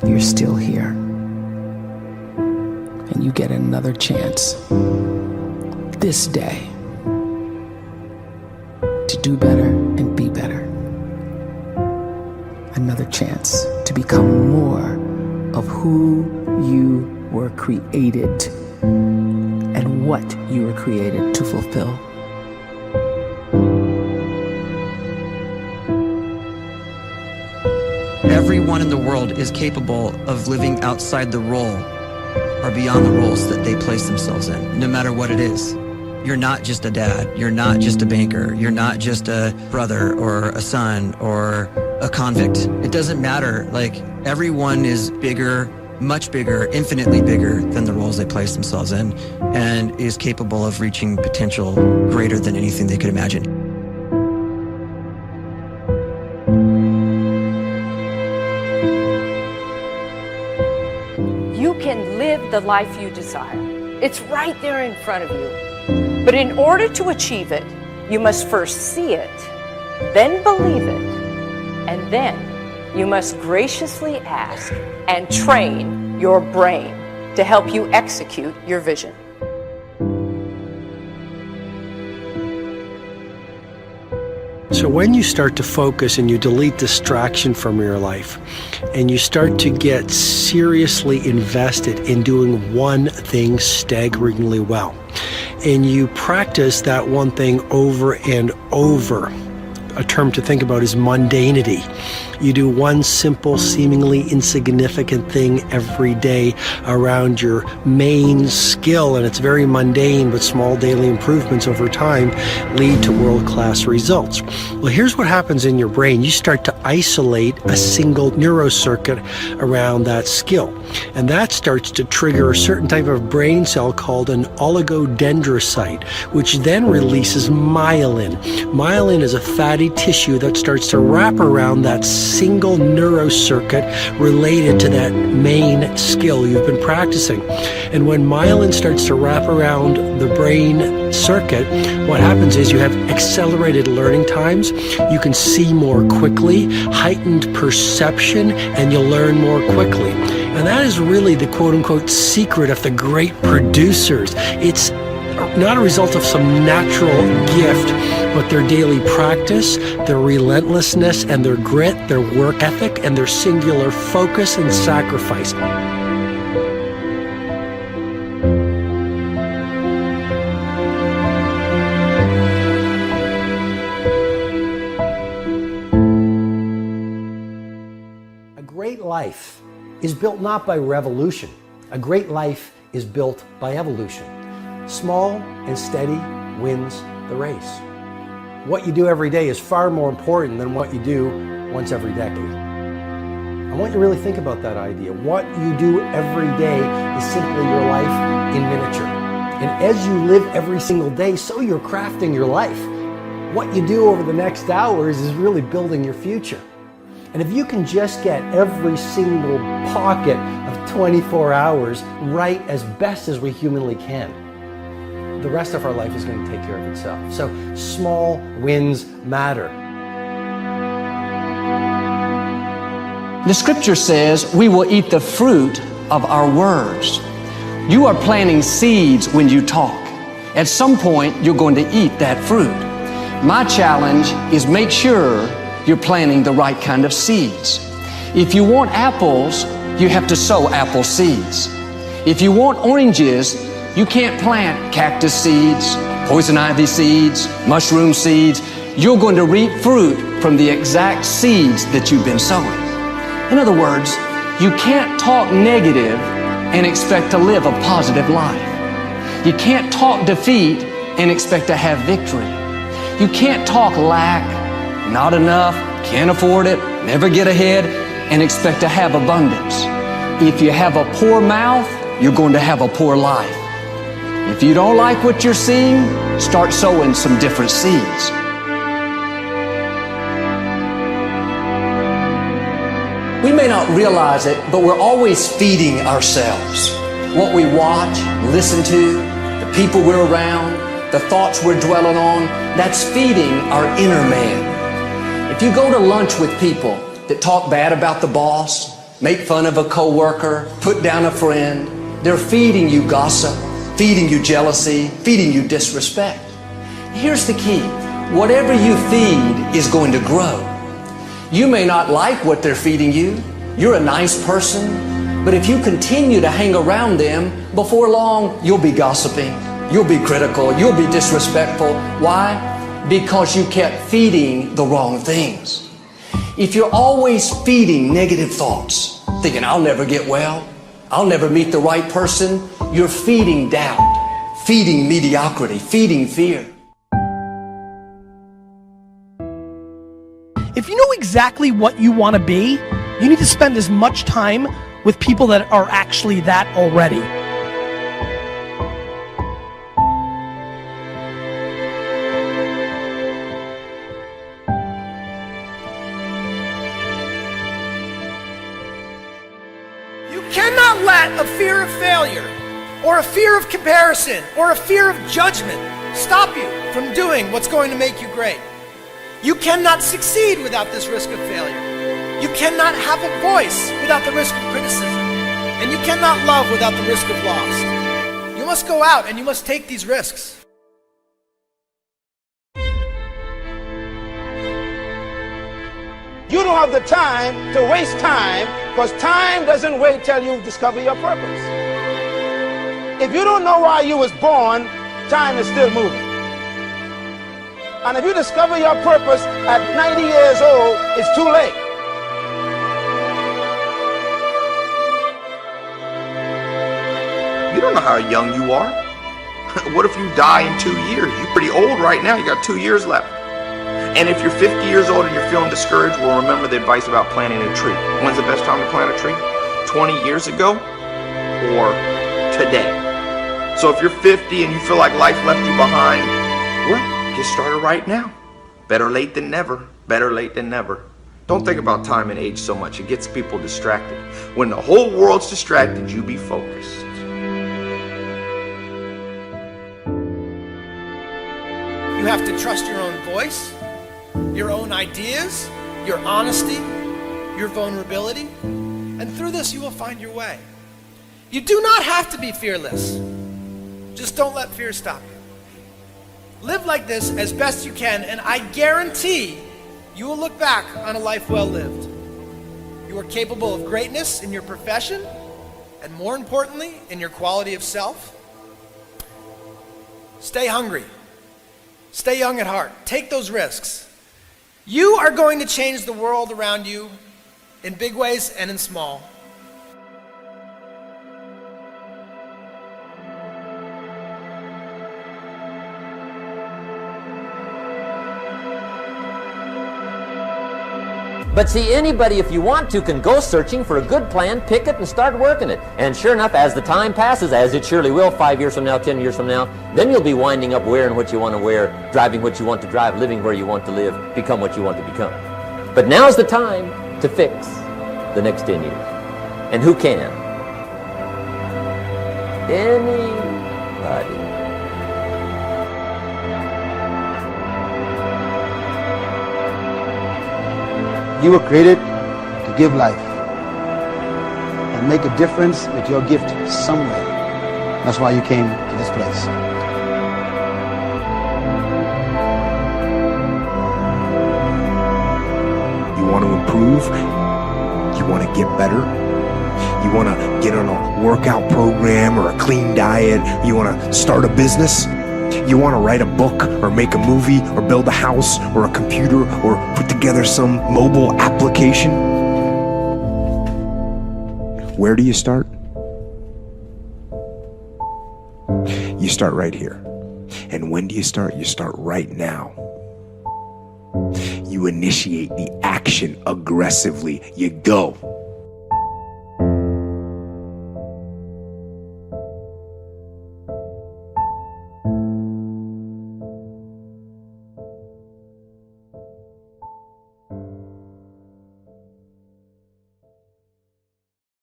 you're still here. And you get another chance this day to do better and be better. Another chance to become more of who you were created and what you were created to fulfill. Everyone in the world is capable of living outside the role or beyond the roles that they place themselves in, no matter what it is. You're not just a dad, you're not just a banker, you're not just a brother or a son or a convict. It doesn't matter. Like, everyone is bigger, much bigger, infinitely bigger than the roles they place themselves in, and is capable of reaching potential greater than anything they could imagine. You can live the life you desire. It's right there in front of you. But in order to achieve it, you must first see it, then believe it, and then you must graciously ask and train your brain to help you execute your vision. So when you start to focus and you delete distraction from your life, and you start to get seriously invested in doing one thing staggeringly well, and you practice that one thing over and over, a term to think about is mundanity. You do one simple, seemingly insignificant thing every day around your main skill, and it's very mundane, but small daily improvements over time lead to world-class results. Well, here's what happens in your brain. You start to isolate a single neurocircuit around that skill, and that starts to trigger a certain type of brain cell called an oligodendrocyte, which then releases myelin. Myelin is a fatty tissue that starts to wrap around that single neurocircuit related to that main skill you've been practicing. And when myelin starts to wrap around the brain circuit, what happens is you have accelerated learning times, you can see more quickly, heightened perception, and you'll learn more quickly. And that is really the quote-unquote secret of the great producers. It's not a result of some natural gift, but their daily practice, their relentlessness and their grit, their work ethic, and their singular focus and sacrifice. A great life is built not by revolution. A great life is built by evolution. Small and steady wins the race. What you do every day is far more important than what you do once every decade. I want you to really think about that idea. What you do every day is simply your life in miniature. And as you live every single day, so you're crafting your life. What you do over the next hours is really building your future. And if you can just get every single pocket of 24 hours right as best as we humanly can, the rest of our life is going to take care of itself. So small wins matter. The scripture says we will eat the fruit of our words. You are planting seeds when you talk. At some point, you're going to eat that fruit. My challenge is make sure you're planting the right kind of seeds. If you want apples, you have to sow apple seeds. If you want oranges, you can't plant cactus seeds, poison ivy seeds, mushroom seeds. You're going to reap fruit from the exact seeds that you've been sowing. In other words, you can't talk negative and expect to live a positive life. You can't talk defeat and expect to have victory. You can't talk lack, not enough, can't afford it, never get ahead, and expect to have abundance. If you have a poor mouth, you're going to have a poor life. If you don't like what you're seeing, start sowing some different seeds. We may not realize it, but we're always feeding ourselves. What we watch, listen to, the people we're around, the thoughts we're dwelling on, that's feeding our inner man. If you go to lunch with people that talk bad about the boss, make fun of a coworker, put down a friend. They're feeding you gossip, feeding you jealousy, feeding you disrespect. Here's the key. Whatever you feed is going to grow. You may not like what they're feeding you. You're a nice person, but if you continue to hang around them, before long, you'll be gossiping. You'll be critical. You'll be disrespectful. Why? Because you kept feeding the wrong things. If you're always feeding negative thoughts, thinking, I'll never get well, I'll never meet the right person, you're feeding doubt, feeding mediocrity, feeding fear. If you know exactly what you want to be, you need to spend as much time with people that are actually that already. You cannot let a fear of failure, or a fear of comparison, or a fear of judgment stop you from doing what's going to make you great. You cannot succeed without this risk of failure. You cannot have a voice without the risk of criticism. And you cannot love without the risk of loss. You must go out and you must take these risks. You don't have the time to waste time, because time doesn't wait till you discover your purpose. If you don't know why you was born, time is still moving. And if you discover your purpose at 90 years old, it's too late. You don't know how young you are. What if you die in 2 years? You're pretty old right now. You got 2 years left. And if you're 50 years old and you're feeling discouraged, well, remember the advice about planting a tree. When's the best time to plant a tree? 20 years ago or today? So if you're 50 and you feel like life left you behind, well, get started right now. Better late than never. Better late than never. Don't think about time and age so much. It gets people distracted. When the whole world's distracted, you be focused. You have to trust your own voice, your own ideas, your honesty, your vulnerability, and through this you will find your way. You do not have to be fearless. Just don't let fear stop you. Live like this as best you can, and I guarantee you will look back on a life well lived. You are capable of greatness in your profession, and more importantly, in your quality of self. Stay hungry. Stay young at heart. Take those risks. You are going to change the world around you in big ways and in small. But see, anybody, if you want to, can go searching for a good plan, pick it, and start working it. And sure enough, as the time passes, as it surely will 5 years from now, 10 years from now, then you'll be winding up wearing what you want to wear, driving what you want to drive, living where you want to live, become what you want to become. But now's the time to fix the next 10 years. And who can? Anybody. You were created to give life and make a difference with your gift somewhere. That's why you came to this place. You want to improve? You want to get better? You want to get on a workout program or a clean diet? You want to start a business? You want to write a book or make a movie or build a house or a computer or put together some mobile application? Where do you start? You start right here. And when do you start? You start right now. You initiate the action aggressively. You go.